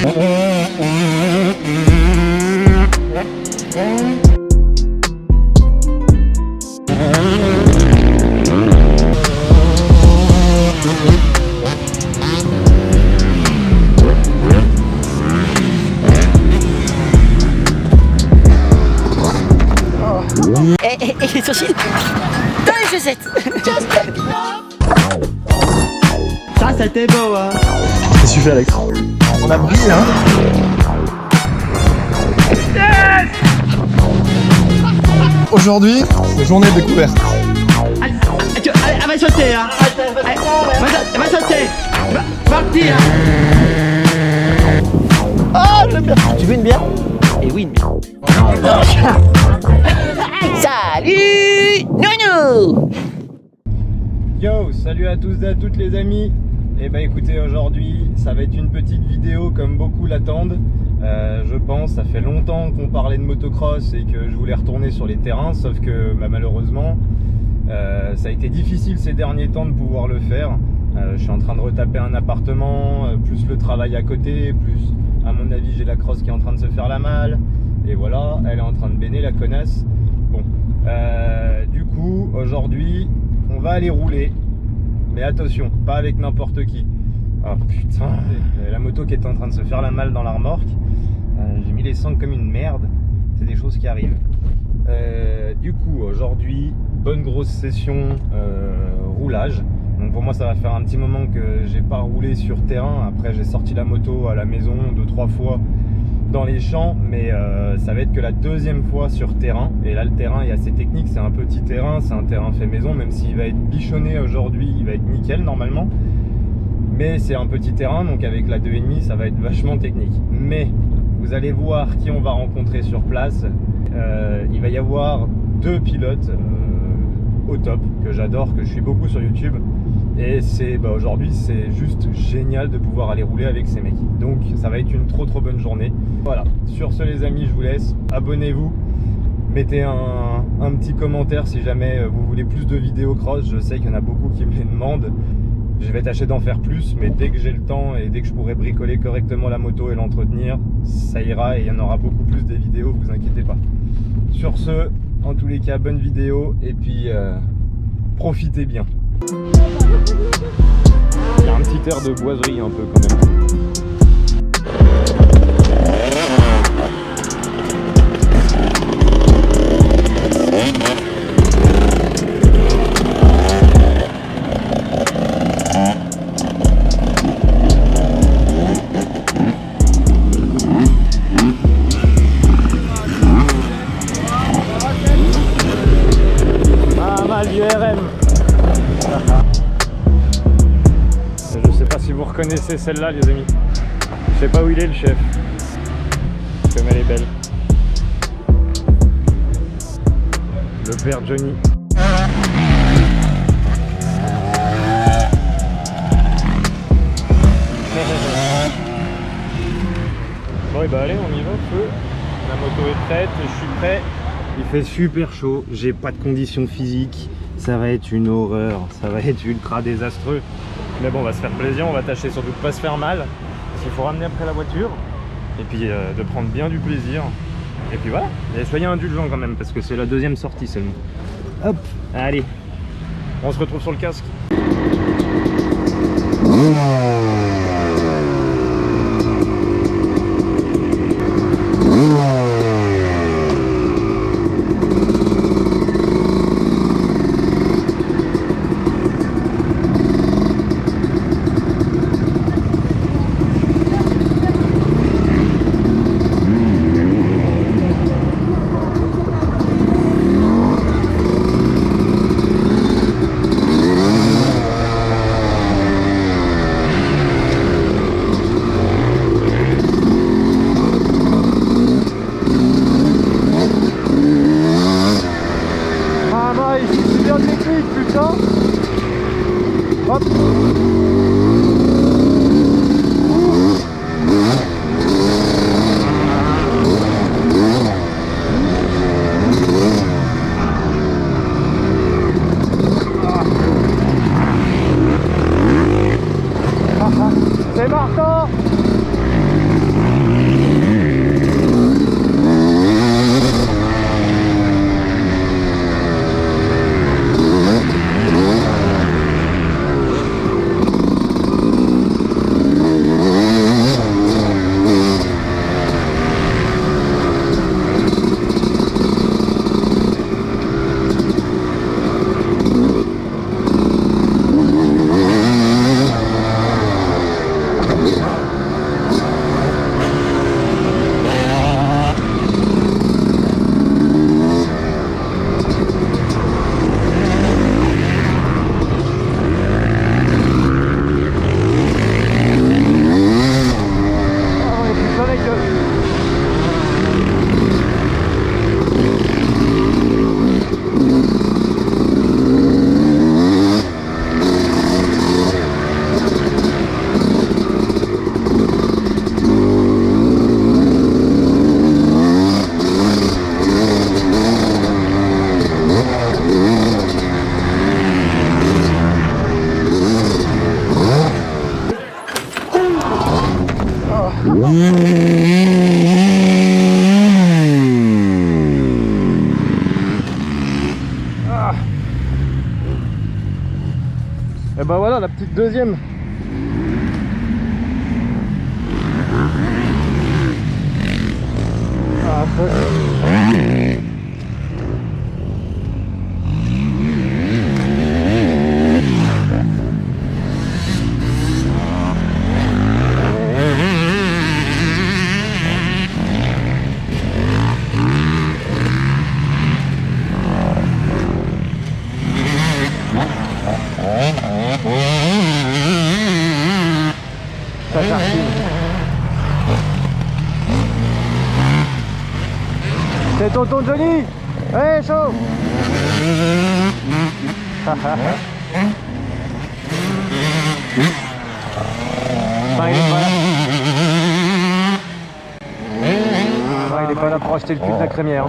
Et les sourcils dans les chaussettes. Ça c'était beau hein. Qu'est-ce que tu fais Alex? On a brillé hein. Yes. Aujourd'hui, c'est journée de découverte. Allez, elle va sauter hein. Elle va sauter. Va partir. Ah j'aime bien. Tu veux une bière? Et oui, une bière. Salut Nounou. Yo, salut à tous et à toutes les amis. Et bah écoutez, aujourd'hui ça va être une petite vidéo comme beaucoup l'attendent. Je pense, ça fait longtemps qu'on parlait de motocross et que je voulais retourner sur les terrains, sauf que bah, malheureusement ça a été difficile ces derniers temps de pouvoir le faire. Je suis en train de retaper un appartement, plus le travail à côté, plus à mon avis j'ai la crosse qui est en train de se faire la malle. Et voilà, elle est en train de béner la connasse. Bon, du coup aujourd'hui on va aller rouler, mais attention, pas avec n'importe qui. Oh putain, la moto qui est en train de se faire la malle dans la remorque. J'ai mis les sangles comme une merde, c'est des choses qui arrivent. Du coup aujourd'hui, bonne grosse session roulage. Donc pour moi ça va faire un petit moment que j'ai pas roulé sur terrain. Après j'ai sorti la moto à la maison 2-3 fois dans les champs, mais ça va être que la deuxième fois sur terrain. Et là le terrain est assez technique, c'est un petit terrain, c'est un terrain fait maison, même s'il va être bichonné aujourd'hui, il va être nickel normalement. Mais c'est un petit terrain, donc avec la 2,5 ça va être vachement technique. Mais vous allez voir qui on va rencontrer sur place. Il va y avoir deux pilotes au top, que j'adore, que je suis beaucoup sur YouTube. Et c'est aujourd'hui c'est juste génial de pouvoir aller rouler avec ces mecs. Donc ça va être une trop bonne journée. Voilà, sur ce les amis, je vous laisse. Abonnez-vous, mettez un petit commentaire si jamais vous voulez plus de vidéos cross. Je sais qu'il y en a beaucoup qui me les demandent. Je vais tâcher d'en faire plus, mais dès que j'ai le temps et dès que je pourrai bricoler correctement la moto et l'entretenir, ça ira et il y en aura beaucoup plus des vidéos, vous inquiétez pas. Sur ce, en tous les cas, bonne vidéo et puis profitez bien. Il y a un petit air de boiserie un peu quand même. Pas mal du RM. Je sais pas si vous reconnaissez celle-là les amis. Je sais pas où il est le chef. Comme elle est belle. Le père Johnny. Bon et bah allez on y va feu. La moto est prête, je suis prêt. Il fait super chaud, j'ai pas de conditions physiques. Ça va être une horreur, ça va être ultra désastreux. Mais bon, on va se faire plaisir, on va tâcher surtout de pas se faire mal. Parce qu'il faut ramener après la voiture. Et puis de prendre bien du plaisir. Et puis voilà, et soyez indulgents quand même, parce que c'est la deuxième sortie seulement. Hop, allez, on se retrouve sur le casque. Hop. C'est Martin. Ah. Et ben voilà la petite deuxième. Ah, ça tartine. C'est tonton Johnny. Hey, chaud. Enfin, il est pas là pour acheter le cul de la crémière.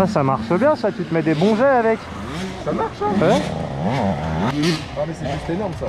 Ça marche bien, ça, tu te mets des bons jets avec. Ça marche, hein? Ouais. Ah, mais c'est juste énorme, ça.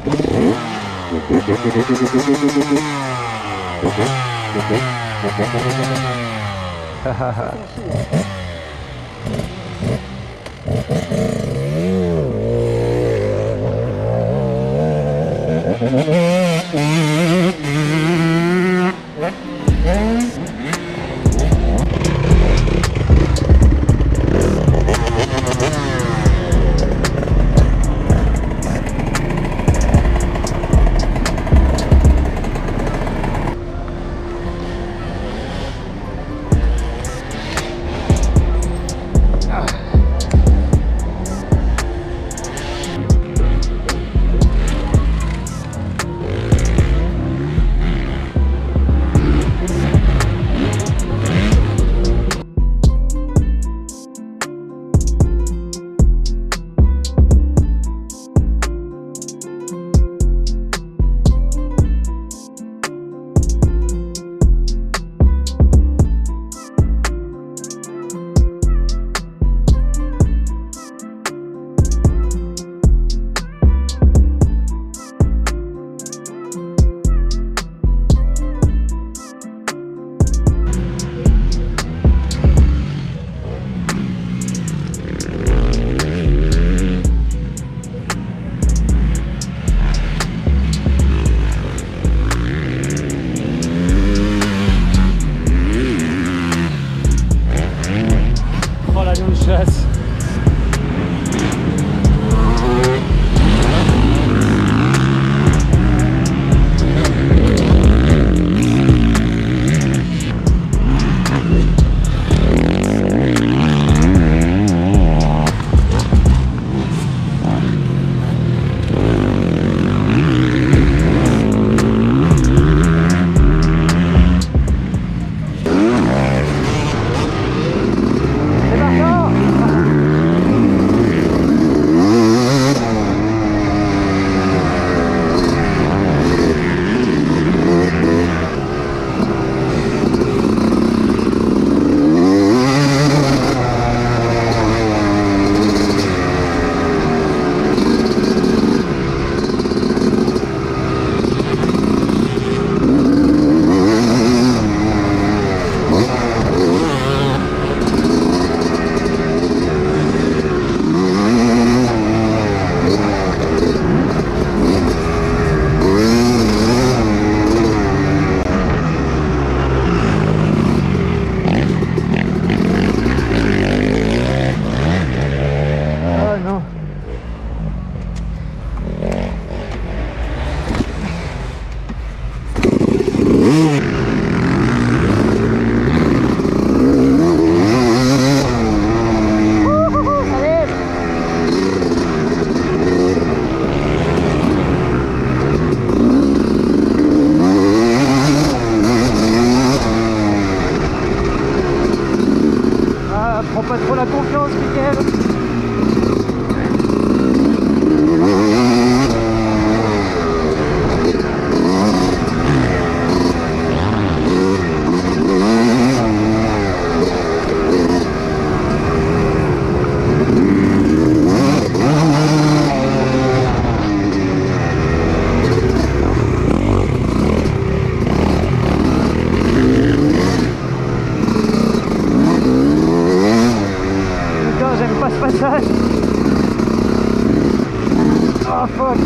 Ah fuck.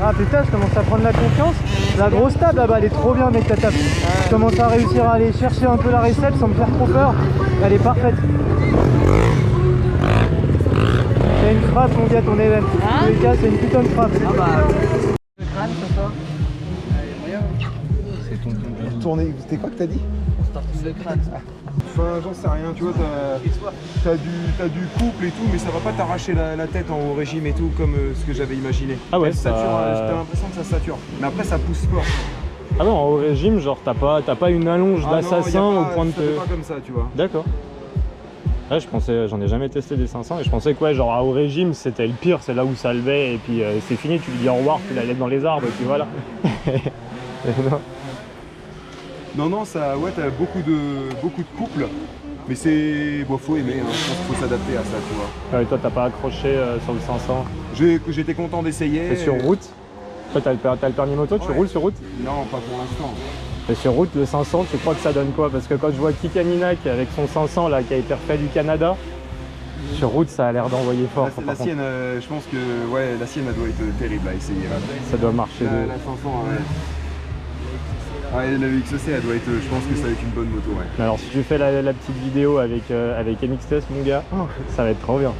Ah putain, je commence à prendre la confiance. La grosse table là-bas, elle est trop bien mec ta table. Je commence à réussir à aller chercher un peu la récepte sans me faire trop peur. Elle est parfaite. C'est une frappe mon gars ton événement. En tous les cas, c'est une putain de frappe. Ah bah. Le crâne ce soir. C'est ton tourné. C'était quoi que t'as dit? On start le crâne. Enfin, j'en sais rien, tu vois, t'as du couple et tout, mais ça va pas t'arracher la tête au régime et tout, comme ce que j'avais imaginé. Ah ouais, ça sature, t'as l'impression que ça sature. Mais après, ça pousse fort. Ah non, au régime, genre, t'as pas une allonge d'assassin au point de te... C'est pas comme ça, tu vois. D'accord. Ouais, je pensais, j'en ai jamais testé des 500 et je pensais que ouais, genre au régime c'était le pire, c'est là où ça levait et puis c'est fini, tu lui dis au revoir, tu la laisses dans les arbres et puis voilà. Non, ça, ouais, t'as beaucoup de couples, mais c'est, bon, faut aimer, hein. Je pense qu'il faut s'adapter à ça, tu vois. Ouais, et toi t'as pas accroché sur le 500? J'étais content d'essayer. Et sur route? Toi t'as le permis moto, tu roules sur route? Non, pas pour l'instant. Et sur route, le 500, tu crois que ça donne quoi? Parce que quand je vois Kikaminac avec son 500 là qui a été refait du Canada, sur route ça a l'air d'envoyer fort. La sienne, je pense que ouais, la sienne elle doit être terrible à essayer. Ça doit marcher. La 500, ouais, la UXC elle doit être, je pense que ça va être une bonne moto, ouais. Alors si tu fais la petite vidéo avec MXTS mon gars, ça va être trop bien.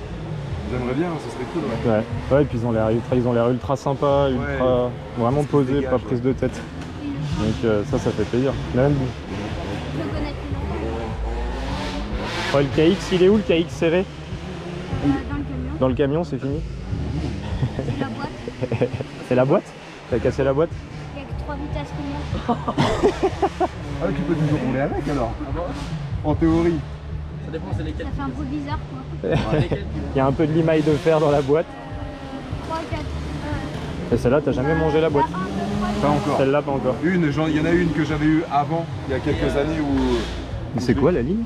J'aimerais bien, ce serait cool, ouais. Ouais, et puis ils ont l'air ultra sympa, ultra vraiment posé, pas prise de tête. Donc ça fait plaisir. Même le KX, il est où le KX serré? Dans le camion, c'est fini. C'est la boîte. C'est la boîte? T'as cassé la boîte? Il y a que 3 vitesses que moi. Ah, tu peux toujours rouler avec alors? En théorie. Ça dépend, c'est lesquels. Ça fait un peu bizarre quoi. Il y a un peu de limaille de fer dans la boîte. 3, 4. Et celle-là, t'as jamais mangé la boîte? Pas encore. Celle-là, pas encore. Il y en a une que j'avais eue avant, il y a quelques années où... Mais c'est quoi la ligne?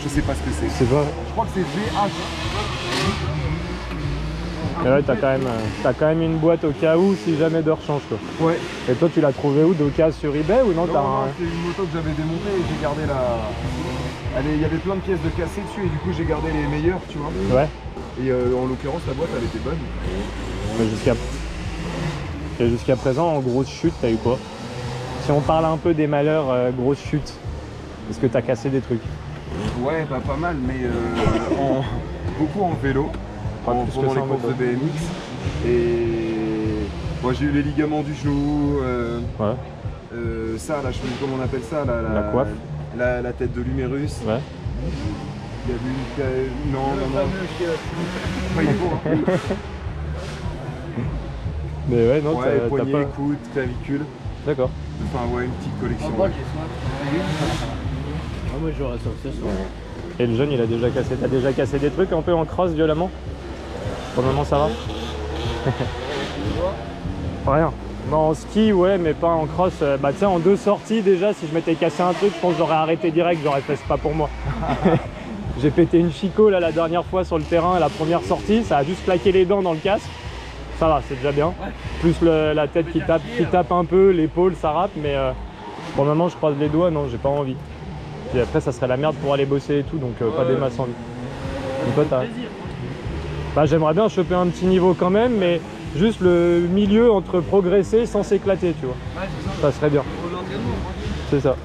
Je sais pas ce que c'est. C'est pas... Je crois que c'est VH. Et ouais, t'as quand même une boîte au cas où si jamais de rechange quoi. Ouais. Et toi, tu l'as trouvé où? d'occasion sur eBay ou non? Non, c'est une moto que j'avais démontée et j'ai gardé la... Il y avait plein de pièces de cassées dessus et du coup j'ai gardé les meilleures, tu vois. Ouais. Et en l'occurrence, la boîte elle était bonne. Mais jusqu'à présent, en grosse chute, t'as eu quoi? Si on parle un peu des malheurs, grosse chute, est-ce que t'as cassé des trucs? Ouais, bah, pas mal, mais beaucoup en vélo, pendant les courses de BMX. Et moi j'ai eu les ligaments du genou, ça là, je sais plus comment on appelle ça, la coiffe, la tête de l'humérus. Ouais. Il y avait une... Non. Pas il est beau, hein. Mais ouais, non, ouais, t'as poignet, pas... coude, clavicule. D'accord. Enfin ouais, une petite collection. Moi j'aurais ça ce soir. Et le jeune, il a déjà cassé. T'as déjà cassé des trucs un peu en cross violemment? Pour le moment, ça va? Rien. Non, en ski, ouais, mais pas en cross. Bah, tu sais, en 2 sorties, déjà, si je m'étais cassé un truc, je pense que j'aurais arrêté direct. J'aurais fait, c'est pas pour moi. J'ai pété une chico là la dernière fois sur le terrain, la première sortie. Ça a juste claqué les dents dans le casque. Ça va, c'est déjà bien. Plus la tête qui tape un peu, l'épaule, ça râpe. Mais pour le moment, je croise les doigts. Non, j'ai pas envie. Et après, ça serait la merde pour aller bosser et tout, donc pas des masses envie. Et toi, t'as... Bah, j'aimerais bien choper un petit niveau quand même, mais juste le milieu entre progresser sans s'éclater, tu vois. Ouais, ça serait bien. C'est ça.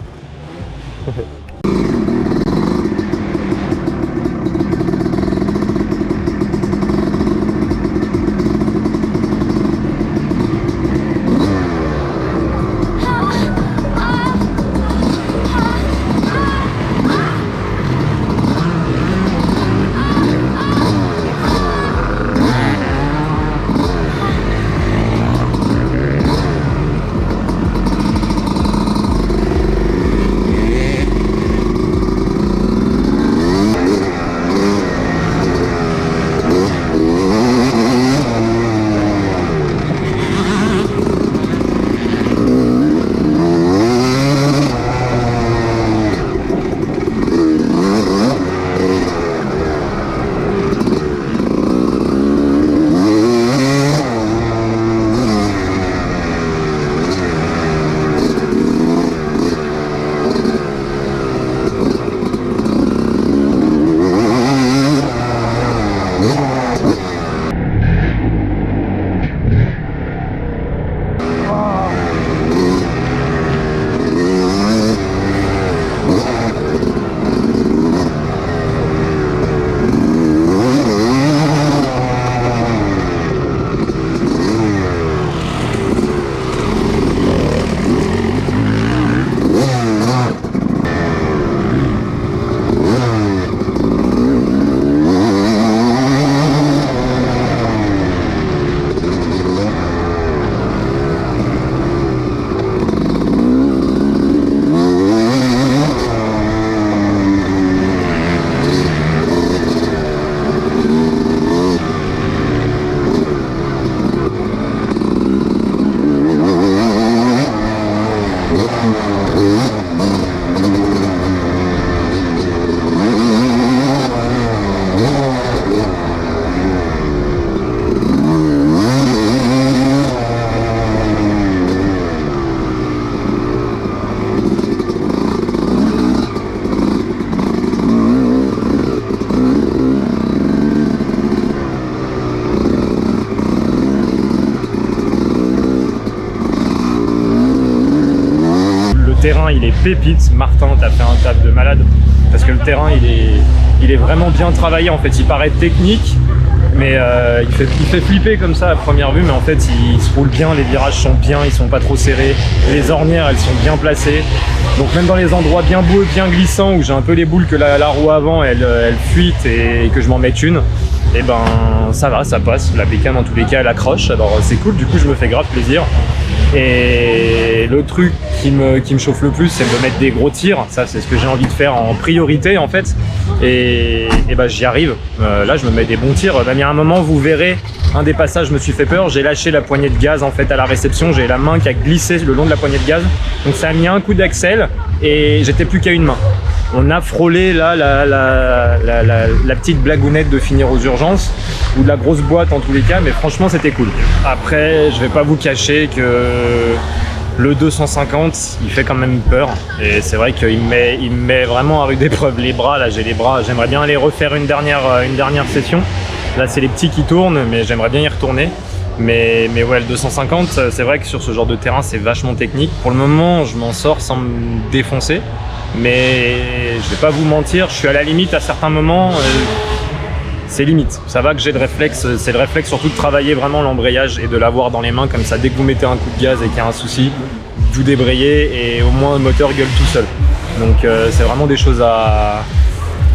terrain il est pépite. Martin, t'as fait un taf de malade parce que le terrain il est vraiment bien travaillé. En fait, il paraît technique, mais il fait flipper comme ça à première vue, mais en fait il se roule bien, les virages sont bien, ils sont pas trop serrés, les ornières elles sont bien placées, donc même dans les endroits bien beaux et bien glissants où j'ai un peu les boules que la roue avant elle fuite et que je m'en mette une, et ben ça va, ça passe. La bécane en tous les cas elle accroche, alors c'est cool, du coup je me fais grave plaisir. Et le truc qui me chauffe le plus, c'est de me mettre des gros tirs. Ça, c'est ce que j'ai envie de faire en priorité en fait. Et bah j'y arrive. Là, je me mets des bons tirs. Même il y a un moment, vous verrez, un des passages, je me suis fait peur. J'ai lâché la poignée de gaz en fait à la réception. J'ai la main qui a glissé le long de la poignée de gaz. Donc ça a mis un coup d'axel et j'étais plus qu'à une main. On a frôlé là la petite blagounette de finir aux urgences ou de la grosse boîte en tous les cas, mais franchement c'était cool. Après, je vais pas vous cacher que le 250 il fait quand même peur et c'est vrai qu'il me met vraiment à rude épreuve. Les bras, là j'ai les bras, j'aimerais bien aller refaire une dernière session. Là c'est les petits qui tournent, mais j'aimerais bien y retourner. Mais ouais, le 250, c'est vrai que sur ce genre de terrain c'est vachement technique. Pour le moment je m'en sors sans me défoncer, mais je vais pas vous mentir, je suis à la limite à certains moments. C'est limite, ça va que j'ai le réflexe, c'est le réflexe surtout de travailler vraiment l'embrayage et de l'avoir dans les mains comme ça. Dès que vous mettez un coup de gaz et qu'il y a un souci, vous débrayez et au moins le moteur gueule tout seul. Donc c'est vraiment des choses à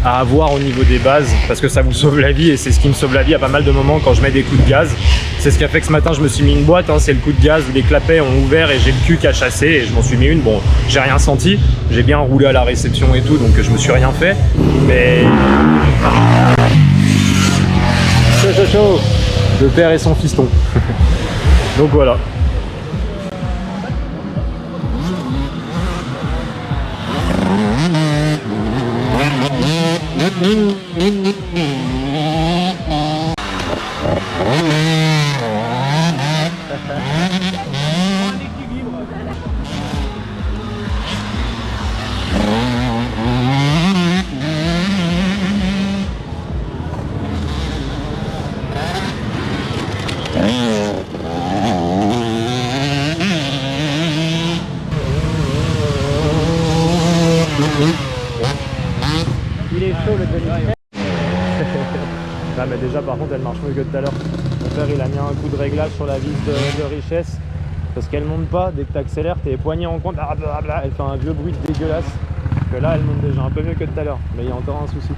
avoir au niveau des bases parce que ça vous sauve la vie et c'est ce qui me sauve la vie à pas mal de moments quand je mets des coups de gaz. C'est ce qui a fait que ce matin je me suis mis une boîte, hein, c'est le coup de gaz où les clapets ont ouvert et j'ai le cul qui a chassé et je m'en suis mis une. Bon, j'ai rien senti, j'ai bien roulé à la réception et tout, donc je me suis rien fait, mais... Chaud. Le père et son fiston. Donc voilà. Il est chaud le demi. Non mais déjà par contre elle marche mieux que tout à l'heure. Mon père il a mis un coup de réglage sur la vis de richesse parce qu'elle monte pas, dès que tu accélères t'es poigné en compte, elle fait un vieux bruit dégueulasse. Que là elle monte déjà un peu mieux que tout à l'heure, mais il y a encore un souci.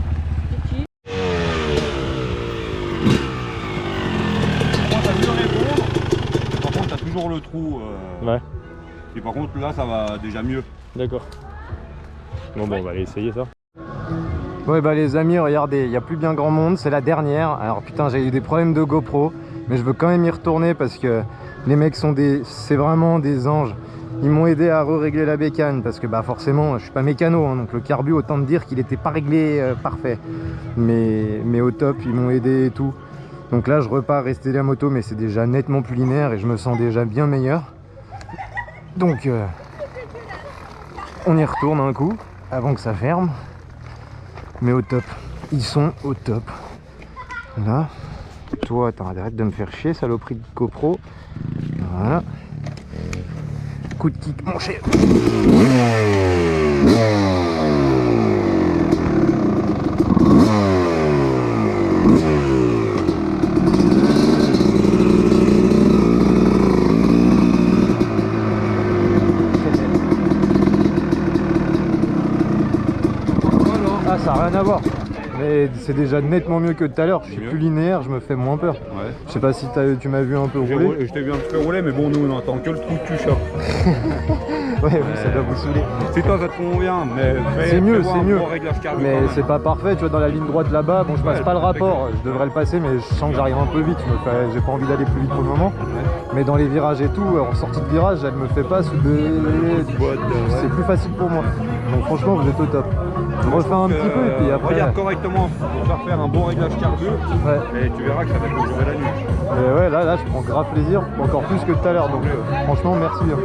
Par contre t'as toujours le trou. Ouais. Et par contre là ça va déjà mieux. D'accord. Bon, on va aller essayer ça. Ouais bah les amis, regardez, il n'y a plus bien grand monde, c'est la dernière. Alors putain, j'ai eu des problèmes de GoPro, mais je veux quand même y retourner parce que les mecs sont c'est vraiment des anges. Ils m'ont aidé à régler la bécane parce que bah forcément, je suis pas mécano, hein, donc le carbu, autant te dire qu'il n'était pas réglé parfait. Mais au top, ils m'ont aidé et tout. Donc là, je repars rester la moto, mais c'est déjà nettement plus linéaire et je me sens déjà bien meilleur. Donc, on y retourne un coup avant que ça ferme. Mais au top, ils sont au top. Là, toi, arrête de me faire chier, saloperie de GoPro. Voilà. Coup de kick, mon chef. Ah, ça n'a rien à voir. Mais c'est déjà nettement mieux que tout à l'heure. Je suis plus linéaire, je me fais moins peur. Ouais. Je sais pas si tu m'as vu un peu rouler. Je t'ai vu un peu rouler, mais bon, nous on n'entend que le trou de cul. Ouais, ça doit vous saouler. Si toi ça te convient, mais c'est mieux, c'est mieux. Mais c'est pas parfait, tu vois, dans la ligne droite là-bas, bon, je passe pas le rapport, je devrais le passer, mais je sens que j'arrive un peu vite. J'ai pas envie d'aller plus vite pour le moment. Mais dans les virages et tout, en sortie de virage, elle me fait pas sous c'est plus facile pour moi. Donc franchement, vous êtes au top. On refait un petit peu et puis après. Regarde correctement pour faire un bon réglage carbu. Ouais. Et tu verras que ça va te durer la nuit. Et ouais, là, je prends grave plaisir, encore plus que tout à l'heure. Donc franchement, merci bien.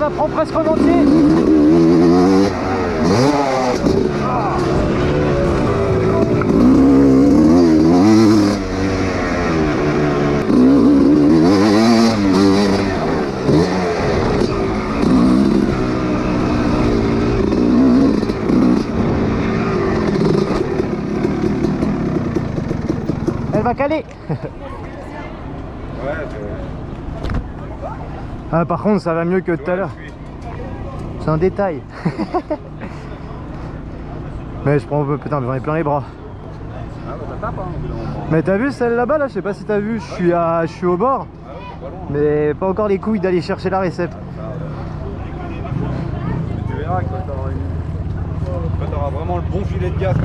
je la prends presque en entier. Elle va caler. Ah, par contre, ça va mieux que tout à l'heure. C'est un détail. Mais je prends... Putain, j'en ai plein les bras. Mais t'as vu celle là-bas là? Je sais pas si t'as vu, je suis au bord. Mais pas encore les couilles d'aller chercher la récepte. Tu verras que t'auras vraiment le bon filet de gaz.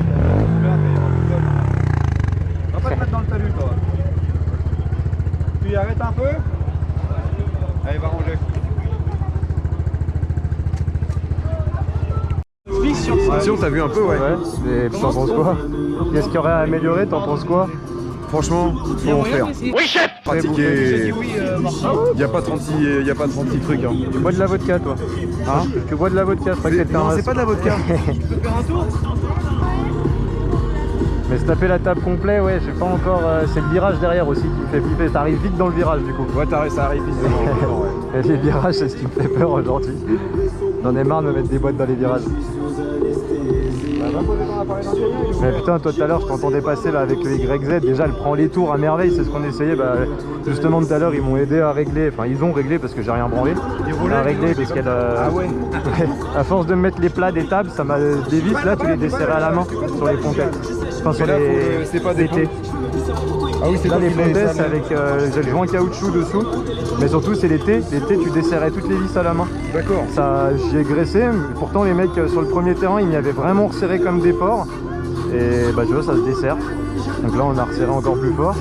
Va pas te mettre dans le talus, toi. Tu arrêtes un peu. Allez, va ranger. Attention, t'as vu un peu, ouais. Et t'en penses quoi? Qu'est-ce qu'il y aurait à améliorer? T'en penses quoi? Franchement, faut en faire. Oui, chef! Pratiquer. Il n'y a pas 36 trucs. Hein. Tu bois de la vodka, toi? Hein? Tu bois de la vodka, c'est pas que Non, c'est pas de la vodka. Mais se taper la table complet, ouais, j'ai pas encore. C'est le virage derrière aussi qui me fait flipper. T'arrives vite dans le virage du coup. Ouais, ça arrive vite devant. Ouais. Et les virages, c'est ce qui me fait peur aujourd'hui. J'en ai marre de me mettre des boîtes dans les virages. Mais putain, toi tout à l'heure, je t'entendais passer là avec le YZ. Déjà, elle prend les tours à merveille, c'est ce qu'on essayait. Bah, justement, tout à l'heure, ils m'ont aidé à régler. Enfin, ils ont réglé parce que j'ai rien branlé. On a réglé parce qu'elle. Ah ouais. À force de mettre les plats des tables, ça m'a des vis là, tu les desserrais à la main sur les pontettes. Enfin, sur là, les. C'est pas des ponts. Ah oui, c'est là pas les des pontettes, c'est avec j'ai le joint caoutchouc dessous. Mais surtout, c'est les T. Les T, tu desserrais toutes les vis à la main. D'accord. Ça, j'y ai graissé. Mais pourtant, les mecs sur le premier terrain, ils m'y avaient vraiment resserré comme des porcs. Et bah, tu vois, ça se dessert. Donc là, on a resserré encore plus fort.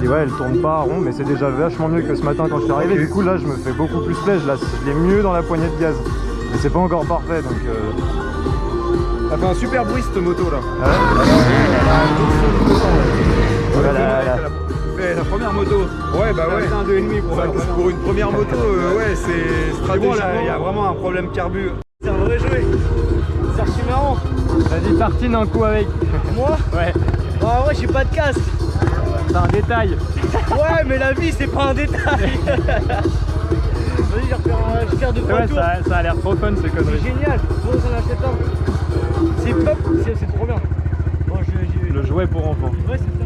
Et ouais, elle tourne pas à rond, mais c'est déjà vachement mieux que ce matin quand je suis arrivé. Okay. Du coup, là, je me fais beaucoup plus plaisir. Là, je l'ai mieux dans la poignée de gaz. Mais c'est pas encore parfait, donc. Ça fait un super bruit cette moto là. Ah ouais, la première moto. Ouais, bah ouais. Un 2,5 pour une première moto, ouais, c'est stratégiquement. Là, il y a vraiment un problème carbu. C'est un vrai jouet. C'est archi marrant. Vas-y, tartine un coup avec. Moi? Ouais. Ah ouais, j'ai pas de casque. C'est un détail. Ouais, mais la vie, c'est pas un détail. Vas-y, je vais faire 2-3 tours. Ça a l'air trop fun ces conneries. C'est génial. Bon, j'en achète un. C'est top, c'est trop bien. Bon, le jouet pour enfants. Ouais, c'est ça.